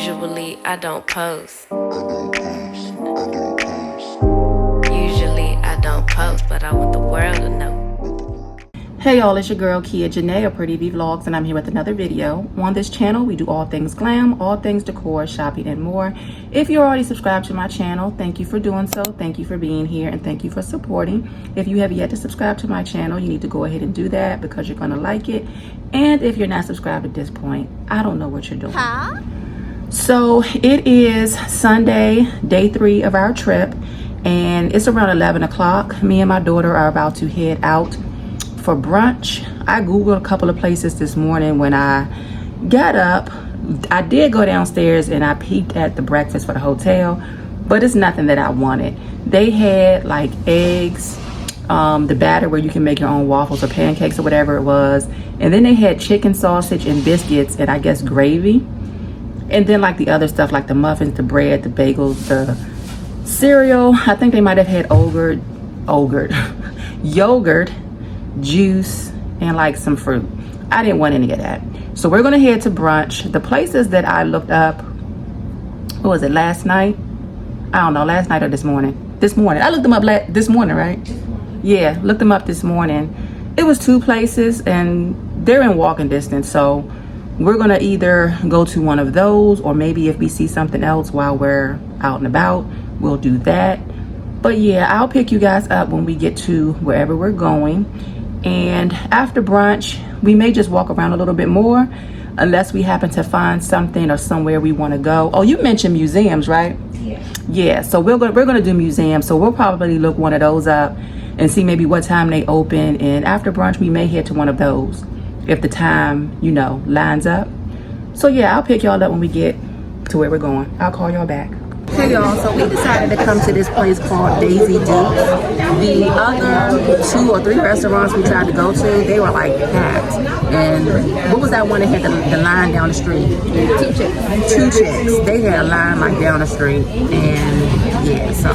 Usually I don't post. Usually I don't post, but I want the world to know. Hey y'all, it's your girl Kia Janae of Pretty V Vlogs, and I'm here with another video. On this channel, we do all things glam, all things decor, shopping, and more. If you're already subscribed to my channel, thank you for doing so. Thank you for being here, and thank you for supporting. If you have yet to subscribe to my channel, you need to go ahead and do that because you're gonna like it. And if you're not subscribed at this point, I don't know what you're doing. So it is Sunday, day 3 of our trip, and it's around 11 o'clock. Me and my daughter are about to head out for brunch. I googled a couple of places this morning when I got up. I did go downstairs and I peeked at the breakfast for the hotel, but it's nothing that I wanted. They had like eggs, the batter where you can make your own waffles or pancakes or whatever it was, and then they had chicken sausage and biscuits and I guess gravy, and then like the other stuff like the muffins, the bread, the bagels, the cereal. I think they might have had yogurt, juice, and like some fruit. I didn't want any of that, so we're gonna head to brunch. The places that I looked up, what was it, last night? I don't know, last night or this morning. I looked them up this morning, right? Yeah, looked them up this morning. It was 2 places and they're in walking distance, so we're gonna either go to one of those, or maybe if we see something else while we're out and about, we'll do that. But yeah, I'll pick you guys up when we get to wherever we're going. And after brunch, we may just walk around a little bit more unless we happen to find something or somewhere we want to go. Oh, you mentioned museums, right? Yeah, so we're gonna do museums, so we'll probably look one of those up and see maybe what time they open, and after brunch we may head to one of those if the time, you know, lines up. So yeah, I'll pick y'all up when we get to where we're going. I'll call y'all back. Hey y'all, so we decided to come to this place called Daisy Duke. The other 2 or 3 restaurants we tried to go to, they were like packed. And what was that one that had the line down the street? 2 Chicks. They had a line like down the street. And yeah, so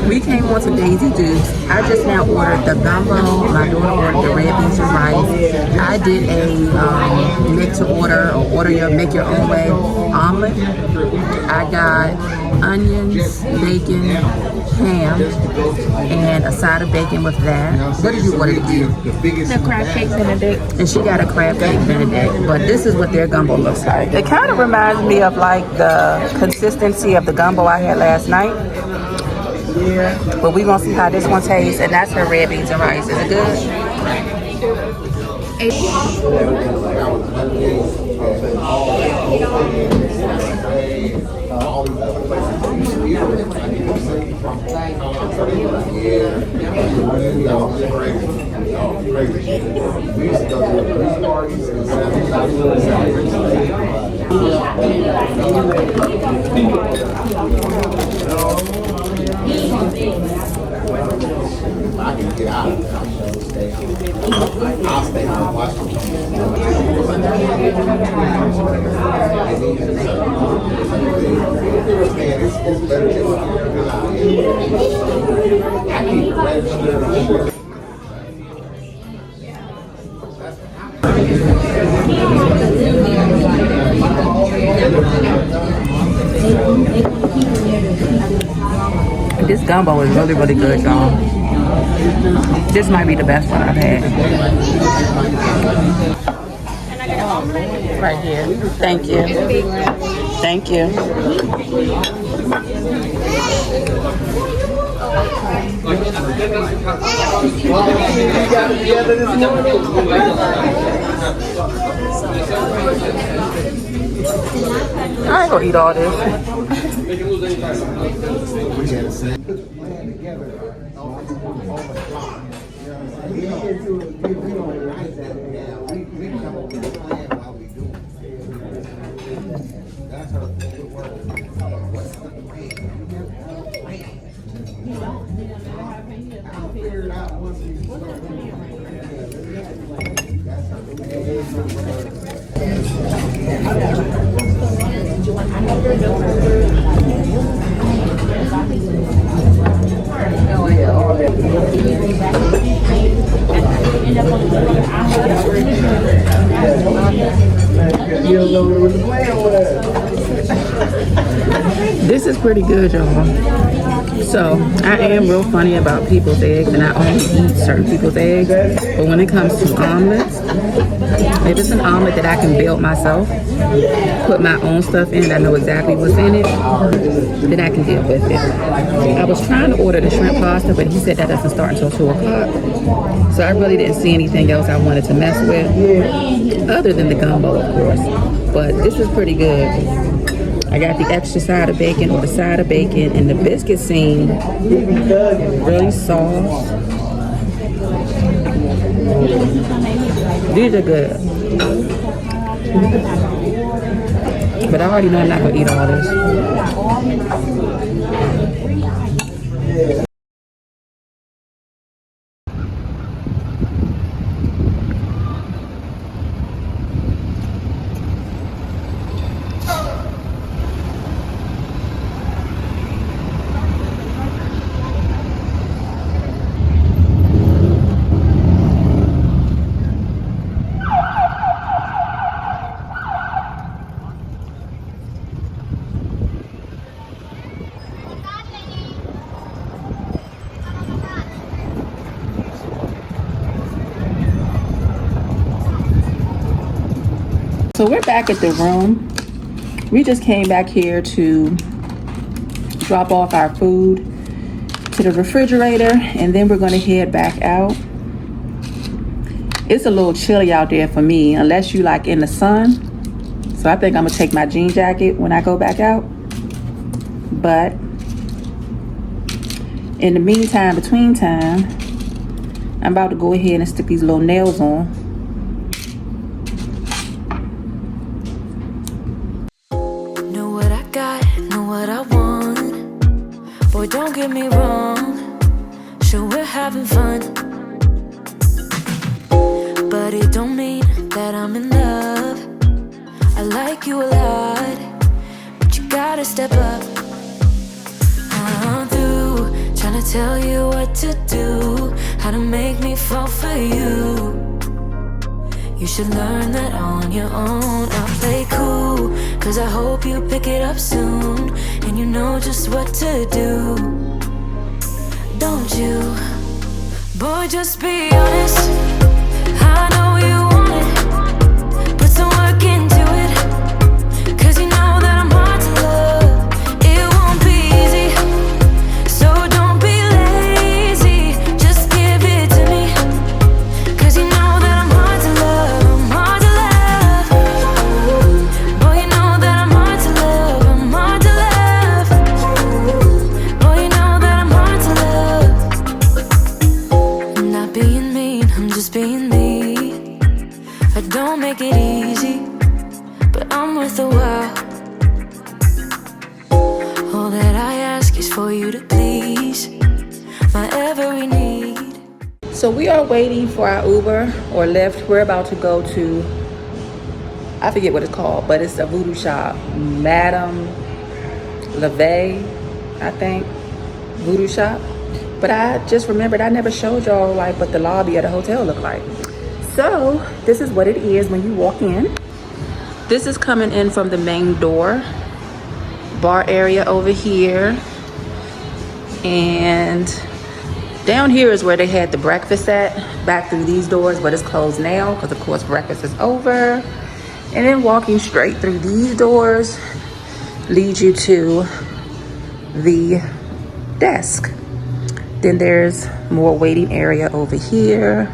we came on to Daisy Duke's. I just now ordered the gumbo. My daughter ordered the red beans and rice. I did a make to order, or make your own way omelet. I got onions, bacon, ham, and a side of bacon with that. What did you order to eat? The crab cake benedict. And she got a crab cake benedict. But this is what their gumbo looks like. It kind of reminds me of like the consistency of the gumbo I had last night. Yeah. But we're gonna see how this one tastes, and that's her red beans and rice. Is it good? I can get out of there. I'll stay home and watch I keep registered. This gumbo is really, really good, y'all. This might be the best one I've had. Right here. Thank you. Thank you. I ain't gonna eat all this. You don't know what was playing with. This is pretty good, y'all. So I am real funny about people's eggs, and I only eat certain people's eggs. But when it comes to omelets, if it's an omelet that I can build myself, put my own stuff in, I know exactly what's in it, then I can deal with it. I was trying to order the shrimp pasta, but he said that doesn't start until 2 o'clock. So I really didn't see anything else I wanted to mess with, other than the gumbo, of course. But this is pretty good. I got the extra side of bacon, or the side of bacon, and the biscuits seem really soft. These are good. But I already know I'm not going to eat all this. So we're back at the room. We just came back here to drop off our food to the refrigerator, and then we're going to head back out. It's a little chilly out there for me, unless you like in the sun. So I think I'm going to take my jean jacket when I go back out. But in the meantime, between time, I'm about to go ahead and stick these little nails on. Boy, don't get me wrong, sure we're having fun, but it don't mean that I'm in love. I like you a lot, but you gotta step up. I'm through trying to tell you what to do, how to make me fall for you. You should learn that on your own. I'll play cool, cause I hope you pick it up soon, and you know just what to do, don't you? Boy, just be honest, I know you want it, put some work into it, cause you know that I'm hard to love. It won't be easy, so don't be lazy, just give it to me, cause you know that I'm hard to love. I'm hard to love. Boy, you know that I'm hard to love. I'm hard to love. Boy, you know that I'm hard to love. I'm not being mean, I'm just being me. I don't make it easy, but I'm worth a while. All that I ask is for you to please my every need. So we are waiting for our Uber or Lyft. We're about to go to, I forget what it's called, but it's a VooDoo shop. Madame LeVay, I think, VooDoo shop. But I just remembered I never showed y'all like what the lobby of the hotel looked like. So this is what it is when you walk in. This is coming in from the main door. Bar area over here. And down here is where they had the breakfast at, back through these doors, but it's closed now because of course breakfast is over. And then walking straight through these doors leads you to the desk. Then there's more waiting area over here.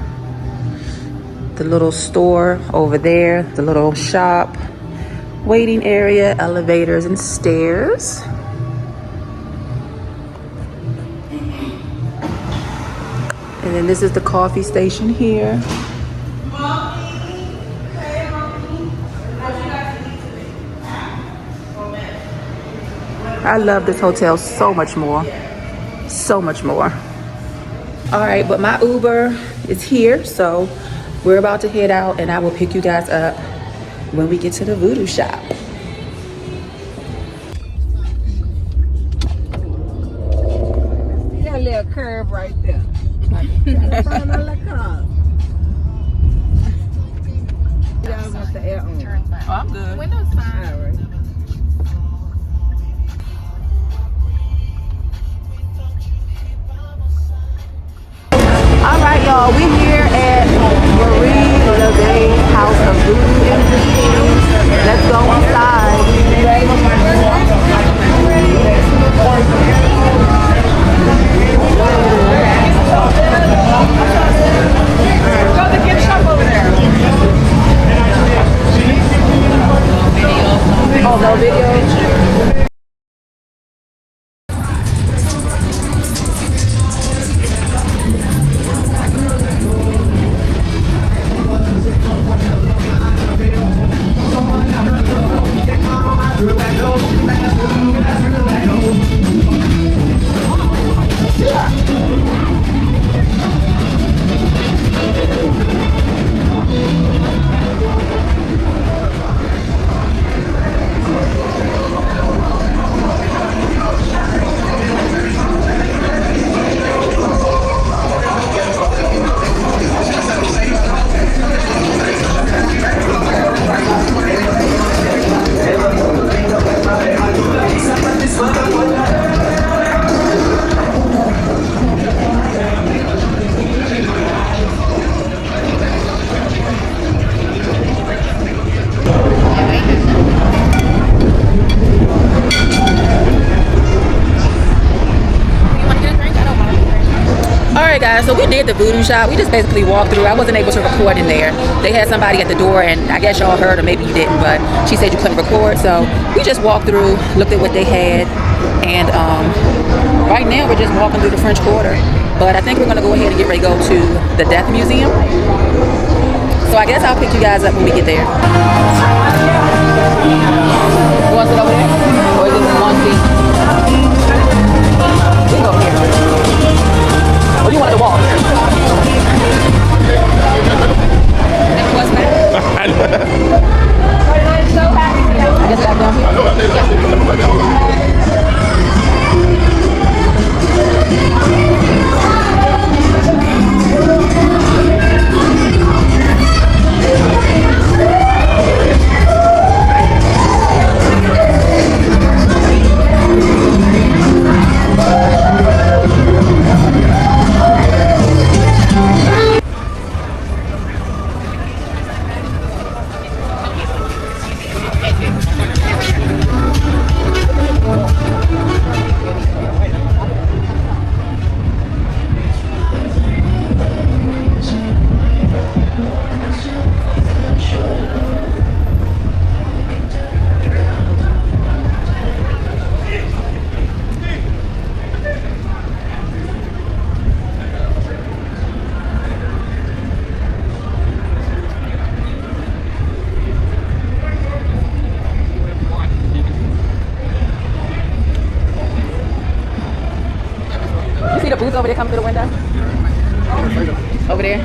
The little store over there, the little shop, waiting area, elevators and stairs. And then this is the coffee station here. I love this hotel so much more. So much more. All right, but my Uber is here, so we're about to head out and I will pick you guys up when we get to the VooDoo shop. That little curve right there. Front of the car. Y'all want the air on. Oh, I'm good. Windows fine. All right. y'all, we here at Marie LeVay's House of VooDoo Industries. Let's go inside. Go to the gift shop over there. Oh, no video? Alright guys, so we did the VooDoo shop. We just basically walked through. I wasn't able to record in there. They had somebody at the door, and I guess y'all heard, or maybe you didn't, but she said you couldn't record. So we just walked through, looked at what they had, and right now we're just walking through the French Quarter. But I think we're gonna go ahead and get ready to go to the Death Museum. So I guess I'll pick you guys up when we get there. You want to sit over there? Or is it one seat? We go here. Or you want to walk? What's that? So happy. I guess back down here. See the boots over there coming through the window? Over there?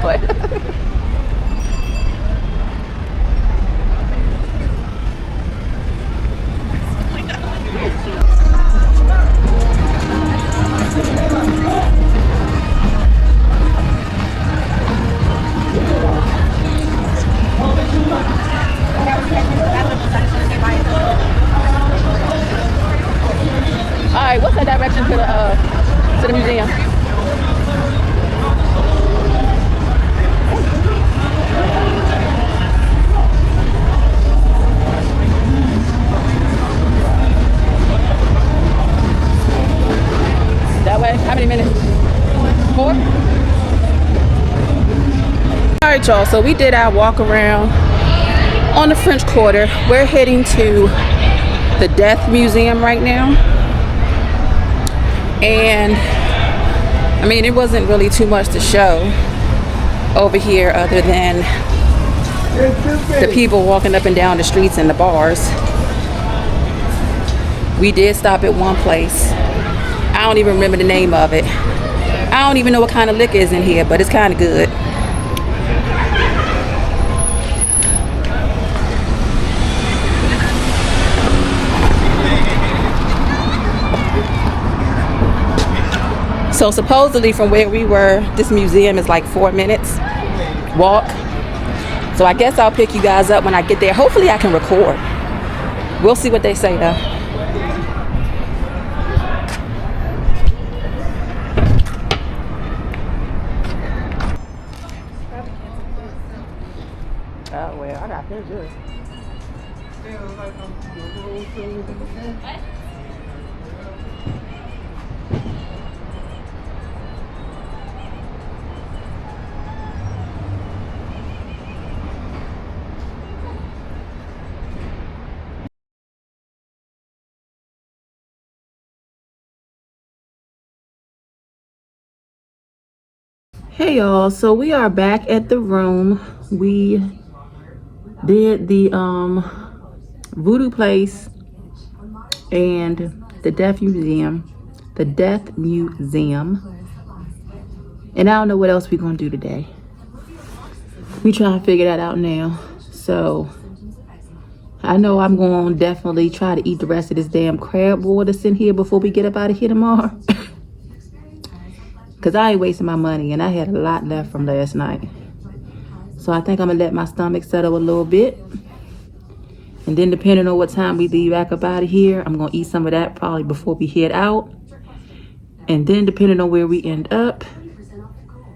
But all right, what's that direction to the museum? That way? How many minutes? 4? All right, y'all. So we did our walk around on the French Quarter. We're heading to the Death Museum right now. And I mean, it wasn't really too much to show over here other than the people walking up and down the streets and the bars. We did stop at one place. I don't even remember the name of it. I don't even know what kind of liquor is in here, but it's kind of good. So supposedly from where we were, this museum is like 4 minutes walk. So I guess I'll pick you guys up when I get there. Hopefully I can record. We'll see what they say though. Oh well, I got pictures. Hey y'all, so we are back at the room. We did the VooDoo place and the Death Museum. And I don't know what else we're gonna do today. We trying to figure that out now. So I know I'm gonna definitely try to eat the rest of this damn crab boil that's in here before we get up out of here tomorrow. Cause I ain't wasting my money and I had a lot left from last night. So I think I'm gonna let my stomach settle a little bit. And then depending on what time we leave back up out of here, I'm gonna eat some of that probably before we head out. And then depending on where we end up,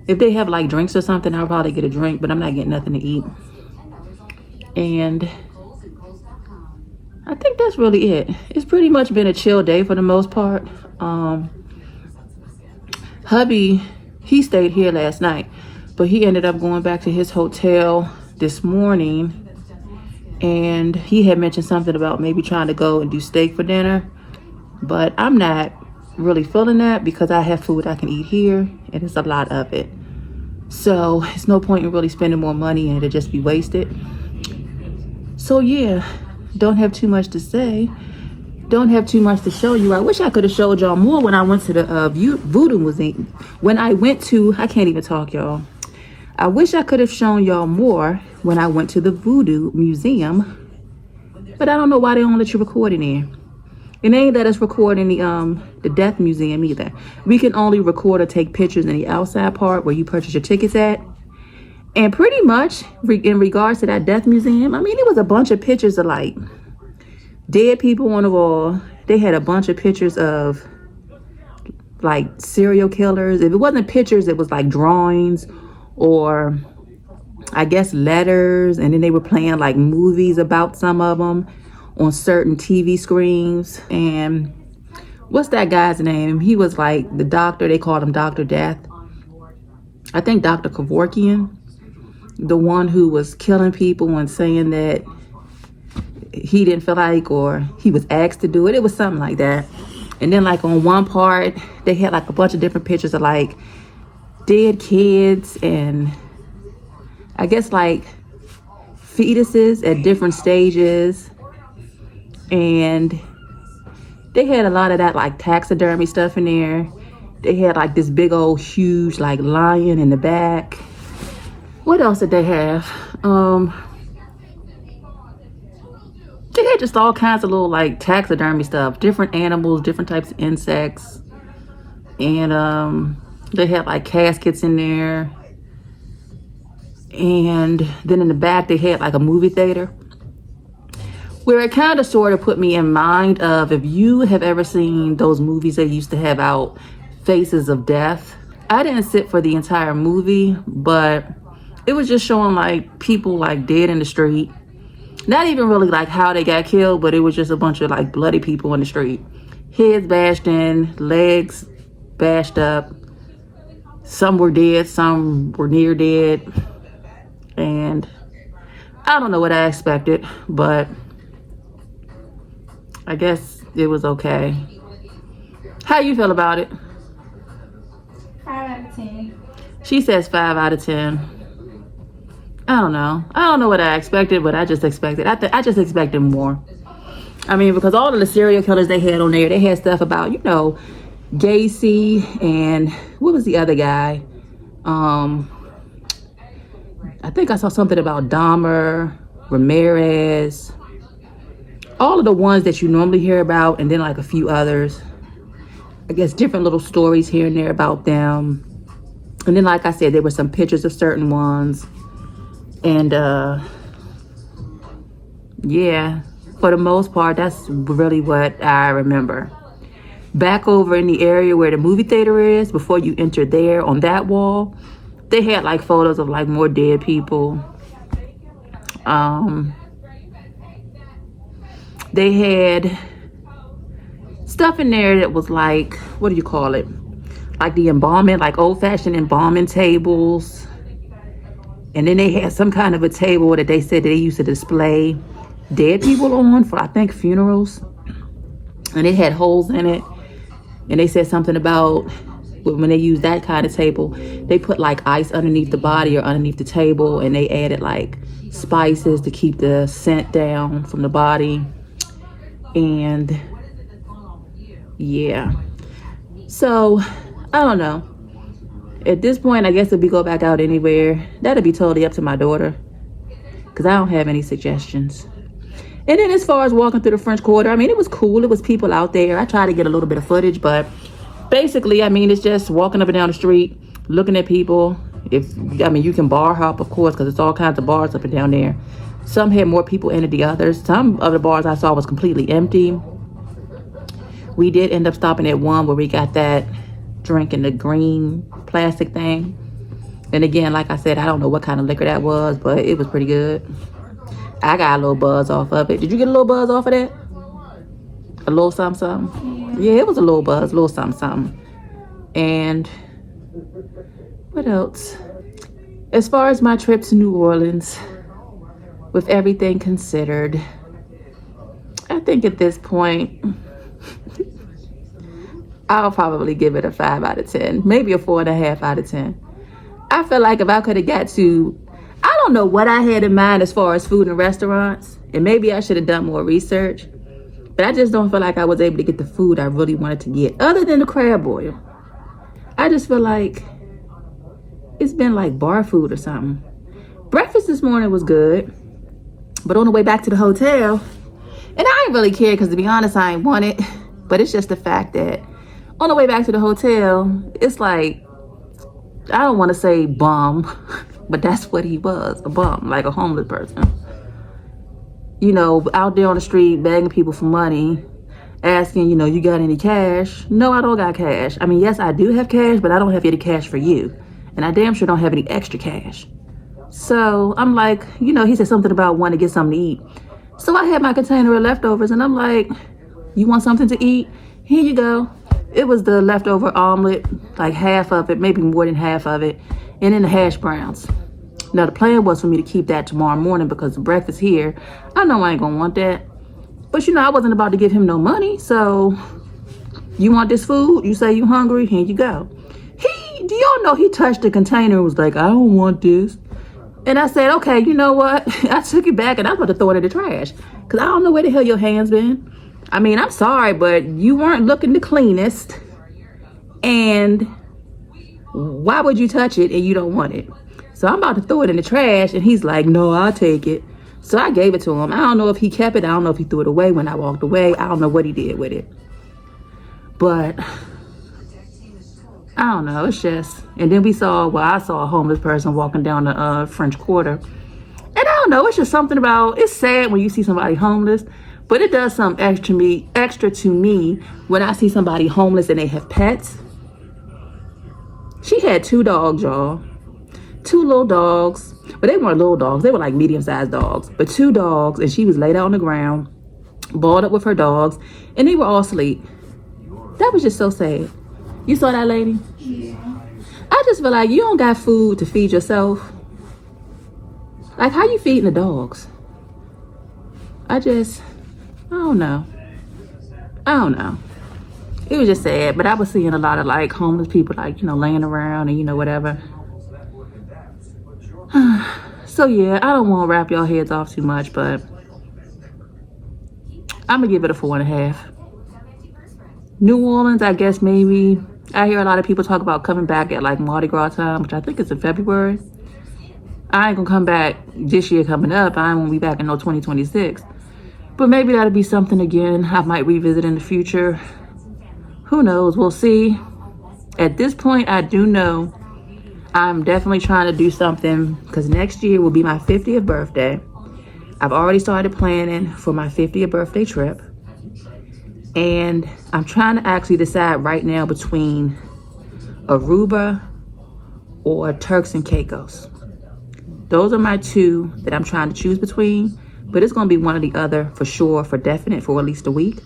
if they have like drinks or something, I'll probably get a drink, but I'm not getting nothing to eat. And I think that's really it. It's pretty much been a chill day for the most part. Hubby, he stayed here last night, but he ended up going back to his hotel this morning, and he had mentioned something about maybe trying to go and do steak for dinner, but I'm not really feeling that because I have food I can eat here, and it's a lot of it. So it's no point in really spending more money and it'll just be wasted. So yeah, don't have too much to say. Don't have too much to show you. I wish I could have showed y'all more when I went to the VooDoo Museum. When I went to, I can't even talk, y'all. I wish I could have shown y'all more when I went to the VooDoo Museum. But I don't know why they don't let you record in there. And they ain't let us record in the Death Museum either. We can only record or take pictures in the outside part where you purchase your tickets at. And pretty much in regards to that Death Museum, I mean, it was a bunch of pictures of like dead people on the wall. They had a bunch of pictures of like serial killers. If it wasn't pictures, it was like drawings or I guess letters. And then they were playing like movies about some of them on certain TV screens. And what's that guy's name? He was like the doctor. They called him Dr. Death. I think Dr. Kevorkian, the one who was killing people and saying that he didn't feel like, or he was asked to do it. It was something like that. And then like on one part, they had like a bunch of different pictures of like dead kids and I guess like fetuses at different stages. And they had a lot of that like taxidermy stuff in there. They had like this big old huge like lion in the back. What else did they have? They had just all kinds of little like taxidermy stuff, different animals, different types of insects, and they had like caskets in there. And then in the back they had like a movie theater, where it kind of sort of put me in mind of, if you have ever seen those movies they used to have out, Faces of Death. I didn't sit for the entire movie, but it was just showing like people like dead in the street. Not even really like how they got killed, but it was just a bunch of like bloody people in the street. Heads bashed in, legs bashed up. Some were dead, some were near dead. And I don't know what I expected, but I guess it was okay. How you feel about it? 5 out of 10. She says 5 out of 10. I don't know what I expected, but I just expected. I just expected more. I mean, because all of the serial killers they had on there, they had stuff about, you know, Gacy and what was the other guy? I think I saw something about Dahmer, Ramirez, all of the ones that you normally hear about, and then like a few others. I guess different little stories here and there about them. And then, like I said, there were some pictures of certain ones. And yeah, for the most part, that's really what I remember. Back over in the area where the movie theater is, before you enter there, on that wall, they had like photos of like more dead people. They had stuff in there that was like, what do you call it? Like the embalming, like old-fashioned embalming tables. And then they had some kind of a table that they said they used to display dead people on for, I think, funerals. And it had holes in it. And they said something about when they used that kind of table, they put like ice underneath the body or underneath the table, and they added like spices to keep the scent down from the body. And yeah, so I don't know. At this point, I guess if we go back out anywhere, that'll be totally up to my daughter, because I don't have any suggestions. And then as far as walking through the French Quarter, I mean, it was cool. It was people out there. I tried to get a little bit of footage, but basically, I mean, it's just walking up and down the street, looking at people. You can bar hop, of course, because it's all kinds of bars up and down there. Some had more people in it than others. Some of the bars I saw was completely empty. We did end up stopping at one where we got that drink in the green plastic thing. And again, like I said, I don't know what kind of liquor that was, but it was pretty good. I got a little buzz off of it. Did you get a little buzz off of that? A little something, something? Yeah, it was a little buzz, a little something, something. And what else? As far as my trip to New Orleans, with everything considered, I think at this point, I'll probably give it a 5 out of 10, maybe a 4.5 out of 10. I feel like if I could have got to, I don't know what I had in mind as far as food and restaurants, and maybe I should have done more research, but I just don't feel like I was able to get the food I really wanted to get, other than the crab boil. I just feel like it's been like bar food or something. Breakfast this morning was good, but on the way back to the hotel, and I ain't really care, because to be honest, I ain't want it, but it's just the fact that on the way back to the hotel, it's like, I don't want to say bum, but that's what he was, a bum, like a homeless person. You know, out there on the street begging people for money, asking, you got any cash? No, I don't got cash. I mean, yes, I do have cash, but I don't have any cash for you. And I damn sure don't have any extra cash. So I'm like, he said something about wanting to get something to eat. So I had my container of leftovers, and I'm like, you want something to eat? Here you go. It was the leftover omelet, like half of it, maybe more than half of it, and then the hash browns. Now, the plan was for me to keep that tomorrow morning, because the breakfast here, I know I ain't gonna want that. But I wasn't about to give him no money, so you want this food? You say you hungry? Here you go. Do y'all know he touched the container and was like, I don't want this. And I said, okay, you know what? I took it back, and I was about to throw it in the trash, because I don't know where the hell your hands been. I mean, I'm sorry, but you weren't looking the cleanest. And why would you touch it and you don't want it? So I'm about to throw it in the trash, and he's like, no, I'll take it. So I gave it to him. I don't know if he kept it. I don't know if he threw it away when I walked away. I don't know what he did with it. But I don't know. It's just, and then I saw a homeless person walking down the French Quarter. And I don't know. It's just something about, it's sad when you see somebody homeless. But it does something extra to me when I see somebody homeless and they have pets. She had 2 dogs, y'all. 2 little dogs. But they weren't little dogs. They were like medium-sized dogs. But 2 dogs, and she was laid out on the ground, balled up with her dogs, and they were all asleep. That was just so sad. You saw that lady? Yeah. I just feel like you don't got food to feed yourself. Like, how you feeding the dogs? I don't know. It was just sad, but I was seeing a lot of like homeless people, like, laying around and whatever. So yeah, I don't want to wrap y'all heads off too much, but I'm gonna give it a 4.5. New Orleans, I guess maybe. I hear a lot of people talk about coming back at like Mardi Gras time, which I think is in February. I ain't gonna come back this year coming up. I ain't gonna be back in 2026. But maybe that'll be something again I might revisit in the future. Who knows? We'll see. At this point, I do know I'm definitely trying to do something because next year will be my 50th birthday. I've already started planning for my 50th birthday trip. And I'm trying to actually decide right now between Aruba or Turks and Caicos. Those are my 2 that I'm trying to choose between. But it's going to be one or the other for sure, for definite, for at least a week.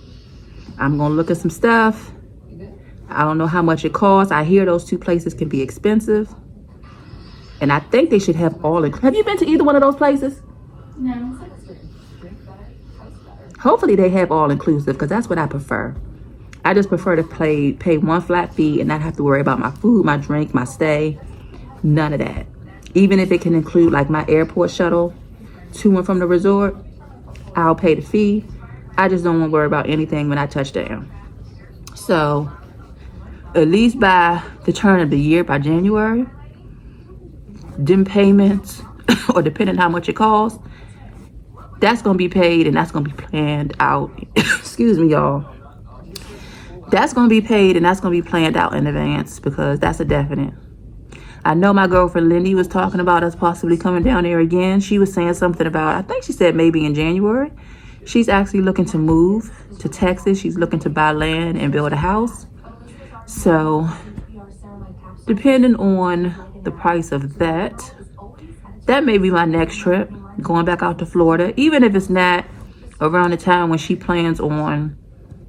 I'm going to look at some stuff. I don't know how much it costs. I hear those 2 places can be expensive. And I think they should have all inclusive. Have you been to either one of those places? No. Hopefully they have all inclusive because that's what I prefer. I just prefer to pay one flat fee and not have to worry about my food, my drink, my stay. None of that. Even if it can include like my airport shuttle to and from the resort, I'll pay the fee. I just don't want to worry about anything when I touch down. So at least by the turn of the year, by January, them payments, or depending how much it costs, that's going to be paid and that's going to be planned out. Excuse me, y'all. That's going to be paid and that's going to be planned out in advance because that's a definite. I know my girlfriend Lindy was talking about us possibly coming down there again. She was saying something about, I think she said maybe in January. She's actually looking to move to Texas. She's looking to buy land and build a house. So depending on the price of that, that may be my next trip, going back out to Florida, even if it's not around the time when she plans on,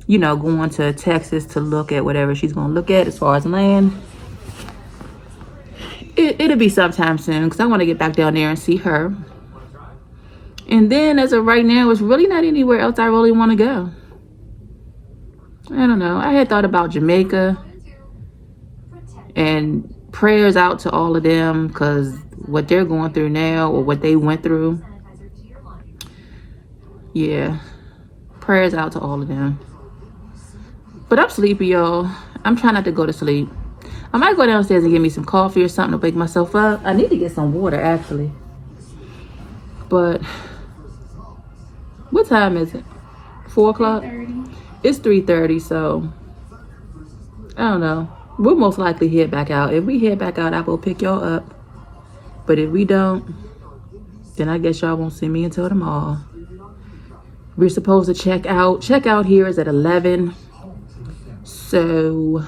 going to Texas to look at whatever she's going to look at as far as land. It'll be sometime soon because I want to get back down there and see her. And then as of right now, it's really not anywhere else I really want to go. I don't know. I had thought about Jamaica, and prayers out to all of them because what they're going through now or what they went through. Yeah. Prayers out to all of them. But I'm sleepy, y'all. I'm trying not to go to sleep. I might go downstairs and get me some coffee or something to wake myself up. I need to get some water, actually. But what time is it? 4 o'clock? 3:30. It's 3:30, so I don't know. We'll most likely head back out. If we head back out, I will pick y'all up. But if we don't, then I guess y'all won't see me until tomorrow. We're supposed to check out. Check out here is at 11. So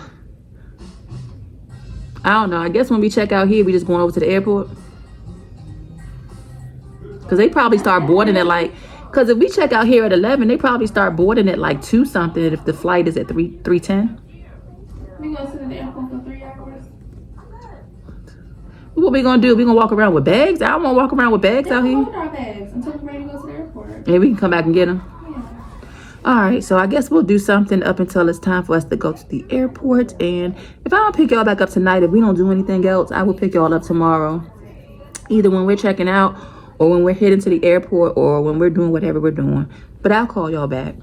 I don't know. I guess when we check out here, we just going over to the airport. Because they probably start boarding at like... Because if we check out here at 11, they probably start boarding at like 2 something if the flight is at 3:10. We go to the airport for 3 hours. What we going to do? We going to walk around with bags? I don't want to walk around with bags out here. Hold our bags until we're ready to go to the airport. And we can come back and get them. Yeah. All right, so I guess we'll do something up until it's time for us to go to the airport. And if I don't pick y'all back up tonight, if we don't do anything else, I will pick y'all up tomorrow. Either when we're checking out or when we're heading to the airport or when we're doing whatever we're doing. But I'll call y'all back.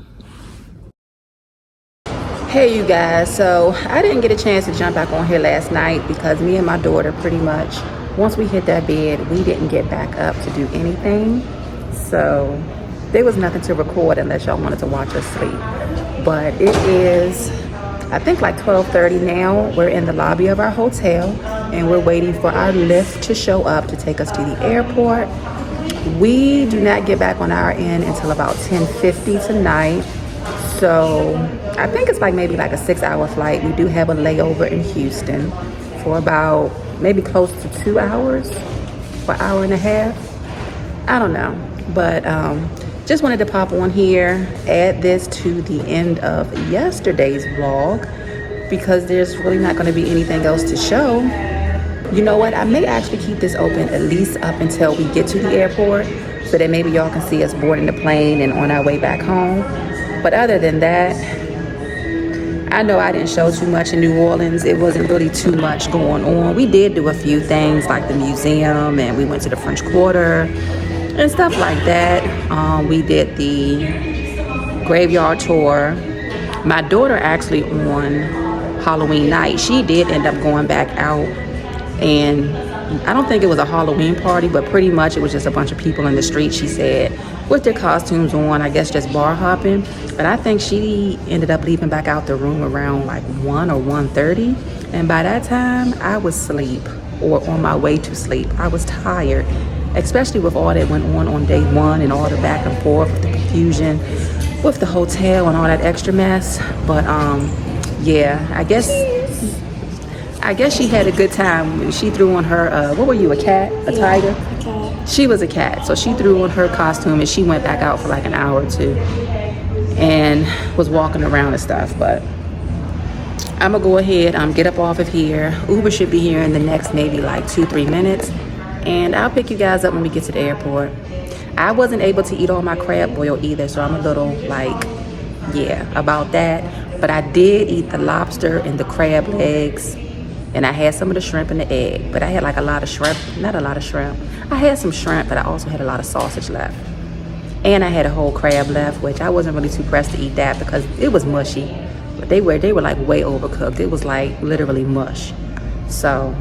Hey, you guys. So I didn't get a chance to jump back on here last night because me and my daughter pretty much once we hit that bed, we didn't get back up to do anything. So there was nothing to record unless y'all wanted to watch us sleep. But it is, I think, like 12:30 now. We're in the lobby of our hotel and we're waiting for our lift to show up to take us to the airport. We do not get back on our end until about 10:50 tonight. So I think it's like maybe like a 6-hour flight. We do have a layover in Houston for about maybe close to 2 hours, or hour and a half. I don't know. But just wanted to pop on here, add this to the end of yesterday's vlog because there's really not going to be anything else to show. You know what? I may actually keep this open at least up until we get to the airport so that maybe y'all can see us boarding the plane and on our way back home. But other than that, I know I didn't show too much in New Orleans. It wasn't really too much going on. We did do a few things like the museum and we went to the French Quarter and stuff like that. We did the graveyard tour. My daughter actually on Halloween night, she did end up going back out, and I don't think it was a Halloween party, but pretty much it was just a bunch of people in the street, she said, with their costumes on, I guess just bar hopping. But I think she ended up leaving back out the room around like 1 or 1:30, and by that time I was asleep or on my way to sleep. I was tired, especially with all that went on day one and all the back and forth with the confusion with the hotel and all that extra mess. But yeah, I guess she had a good time. She threw on her what were you, a cat, a tiger? A cat. She was a cat, so she threw on her costume and she went back out for like an hour or two and was walking around and stuff. But I'm gonna go ahead, get up off of here. Uber should be here in the next maybe like 2-3 minutes. And I'll pick you guys up when we get to the airport. I wasn't able to eat all my crab boil either, so I'm a little like, yeah, about that. But I did eat the lobster and the crab legs, and I had some of the shrimp and the egg. But I had like a lot of shrimp, not a lot of shrimp. I had some shrimp, but I also had a lot of sausage left. And I had a whole crab left, which I wasn't really too pressed to eat that because it was mushy. But they were like way overcooked. It was like literally mush. So,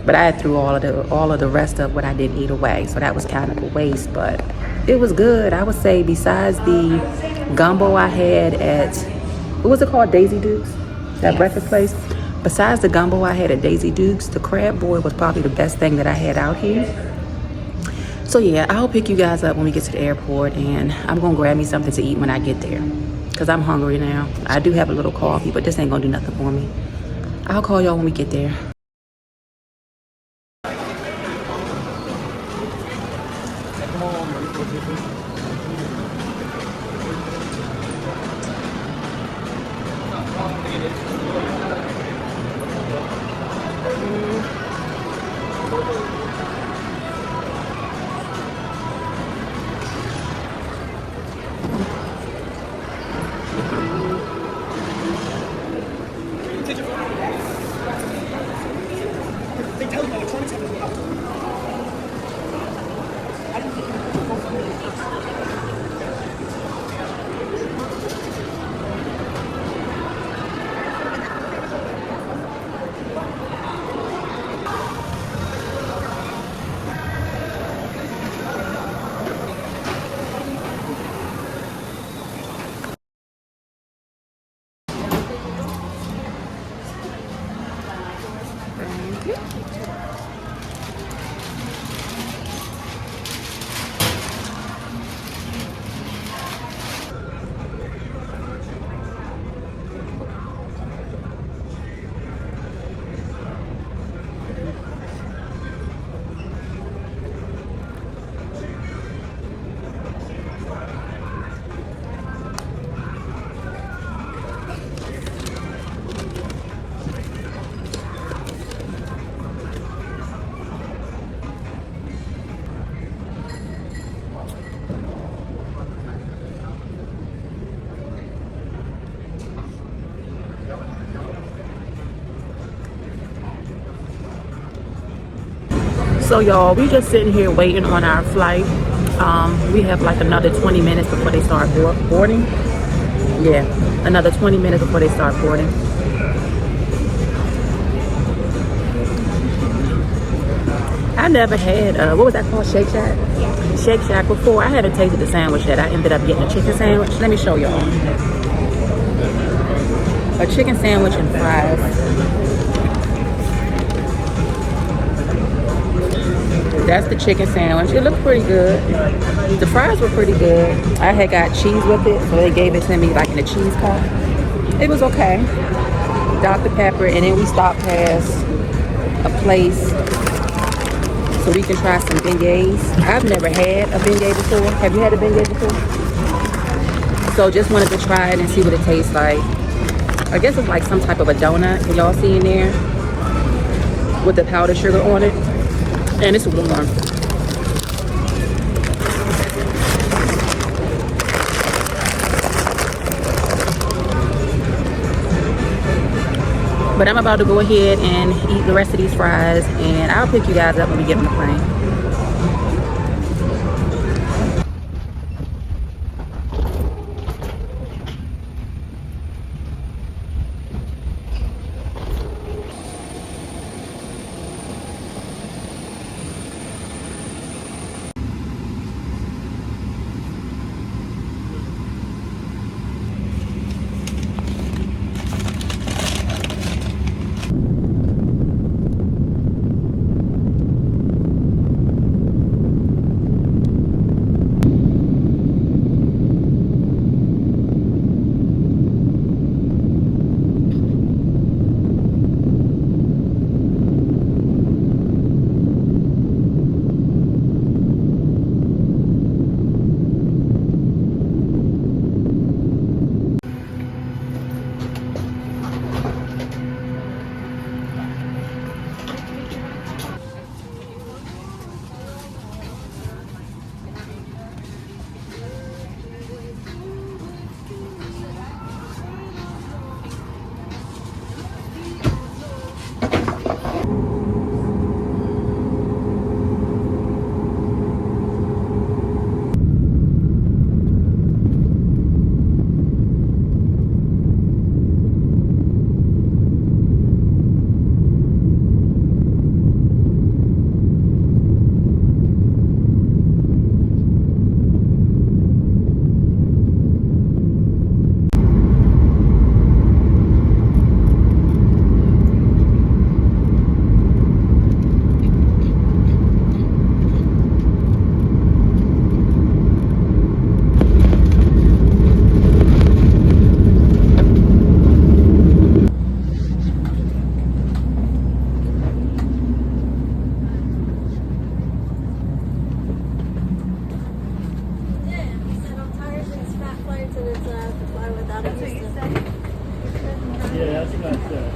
but I threw all of the rest of what I didn't eat away, so that was kind of a waste. But it was good. I would say besides the gumbo I had at, what was it called, Daisy Duke's, that breakfast place. Besides the gumbo I had at Daisy Duke's, the crab boil was probably the best thing that I had out here. So yeah, I'll pick you guys up when we get to the airport, and I'm gonna grab me something to eat when I get there because I'm hungry now. I do have a little coffee, but this ain't gonna do nothing for me. I'll call y'all when we get there. So y'all, we just sitting here waiting on our flight. We have like another 20 minutes before they start boarding. Yeah, another 20 minutes before they start boarding. I I never had, what was that called, Shake Shack? Shake Shack before. I haven't tasted the sandwich yet. I ended up getting a chicken sandwich. Let me show y'all. A chicken sandwich and fries. That's the chicken sandwich. It looked pretty good. The fries were pretty good. I had got cheese with it, so they gave it to me like in a cheese cup. It was okay. Dr. Pepper, and then we stopped past a place so we can try some beignets. I've never had a beignet before. Have you had a beignet before? So just wanted to try it and see what it tastes like. I guess it's like some type of a donut. Can y'all see in there? With the powdered sugar on it. And it's warm. But I'm about to go ahead and eat the rest of these fries, and I'll pick you guys up when we get on the plane.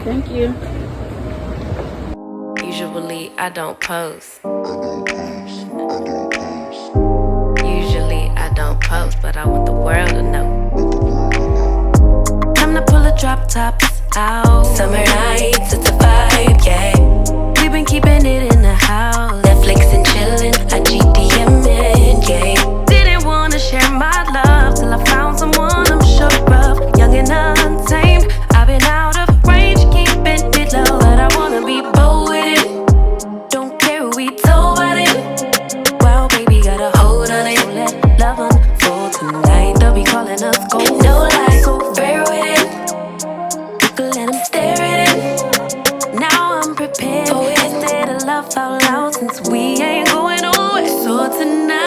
Thank you. Usually I don't post. Usually I don't post, but I want the world to know. Time to pull the drop tops out. Summer nights, it's a vibe, yeah. We've been keeping it in the house. Netflix and chillin', I GDM'in', yeah. Didn't wanna share my love till I found someone I'm sure of. Young and untamed, I've been out of range, keeping it low. But I wanna be bold with it. Don't care who we told about it. Wow, baby, got a hold on it. Let love unfold tonight. They'll be calling us gold. No lies, so fair with it. You can let them stare at it. Now I'm prepared. Oh, instead of love out loud, since we ain't going nowhere. So tonight,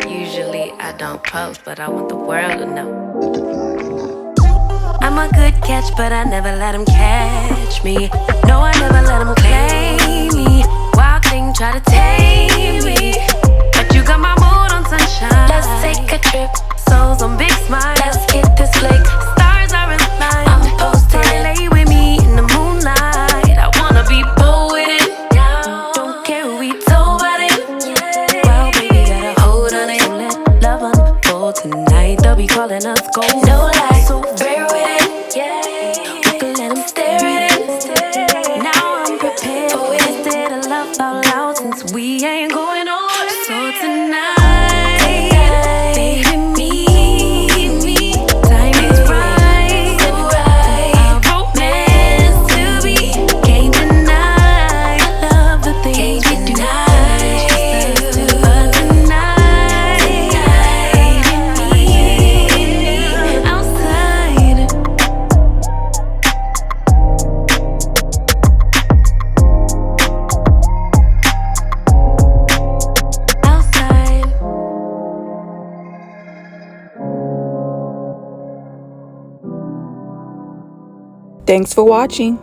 usually I don't post, but I want the world to know. I'm a good catch, but I never let them catch me. No, I never let them claim me. Wild thing try to tame me, but you got my mood on sunshine. Let's take a trip, souls on big smile. Let's hit this lake, stars are in line. I'm posted, lay with me in the moonlight. I wanna be bold with it. Don't care who we told about it. Wow, baby, got a hold on it. Let love unfold tonight. No lie, so bear with it. We can let 'em stare at it. Now I'm prepared for it. Instead of love out loud, since we ain't going nowhere. So tonight, baby, meet me. Time is right. Our romance to be. Can't deny. Love the things we do. Just us two. But tonight, baby, meet me outside. Outside. Thanks for watching.